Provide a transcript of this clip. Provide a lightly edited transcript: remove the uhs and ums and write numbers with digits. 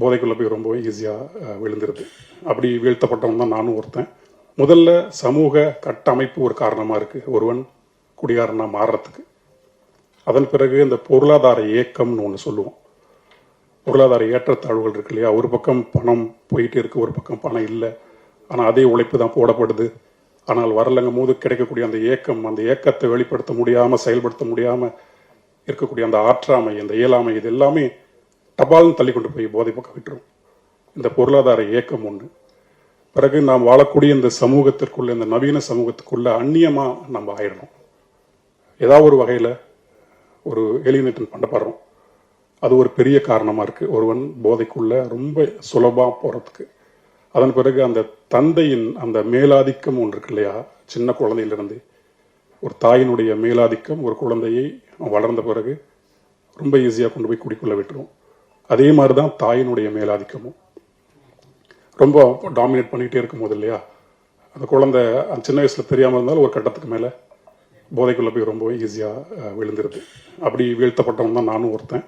போதைக்குள்ளே போய் ரொம்பவே ஈஸியாக விழுந்துருது. அப்படி வீழ்த்தப்பட்டவன் தான் நானும் ஒருத்தன். முதல்ல சமூக கட்டமைப்பு ஒரு காரணமாக இருக்குது ஒருவன் குடிகாரனாக மாறுறதுக்கு. அதன் பிறகு இந்த பொருளாதார ஏக்கம்னு ஒன்று சொல்லுவோம். பொருளாதார ஏற்றத்தாழ்வுகள் இருக்கு இல்லையா, ஒரு பக்கம் பணம் போயிட்டு இருக்கு, ஒரு பக்கம் பணம் இல்லை, ஆனால் அதே உழைப்பு தான் போடப்படுது. ஆனால் வரலங்கும் போது கிடைக்கக்கூடிய அந்த ஏக்கம், அந்த ஏக்கத்தை வெளிப்படுத்த முடியாமல் செயல்படுத்த முடியாமல் இருக்கக்கூடிய அந்த ஆற்றாமை, அந்த இயலாமை, இது எல்லாமே டபால்னு தள்ளி கொண்டு போய் போதை பக்கம் விட்டுரும். இந்த பொருளாதார ஏக்கம் ஒன்று. பிறகு நாம் வாழக்கூடிய இந்த சமூகத்திற்குள்ள, இந்த நவீன சமூகத்துக்குள்ள அந்நியமாக நம்ம ஆயிடணும். ஏதாவது ஒரு வகையில் ஒரு எலிமினேஷன் பண்ணப்படுறோம். அது ஒரு பெரிய காரணமாக இருக்குது ஒருவன் போதைக்குள்ள ரொம்ப சுலபமாக போகிறதுக்கு. அதன் பிறகு அந்த தந்தையின் அந்த மேலாதிக்கம் ஒன்று இருக்கு இல்லையா, சின்ன குழந்தையிலிருந்து ஒரு தாயினுடைய மேலாதிக்கம் ஒரு குழந்தையை வளர்ந்த பிறகு ரொம்ப ஈஸியாக கொண்டு போய் குடிக்குள்ள விட்டுரும். அதே மாதிரி தான் தாயினுடைய மேலாதிக்கமும் ரொம்ப டாமினேட் பண்ணிகிட்டே இருக்கும் போது இல்லையா, அந்த குழந்தை சின்ன வயசில் தெரியாமல் இருந்தாலும் ஒரு கட்டத்துக்கு மேலே போதைக்குள்ளே போய் ரொம்ப ஈஸியாக விழுந்துருது. அப்படி வீழ்த்தப்பட்டவன் தான் நானும் ஒருத்தன்.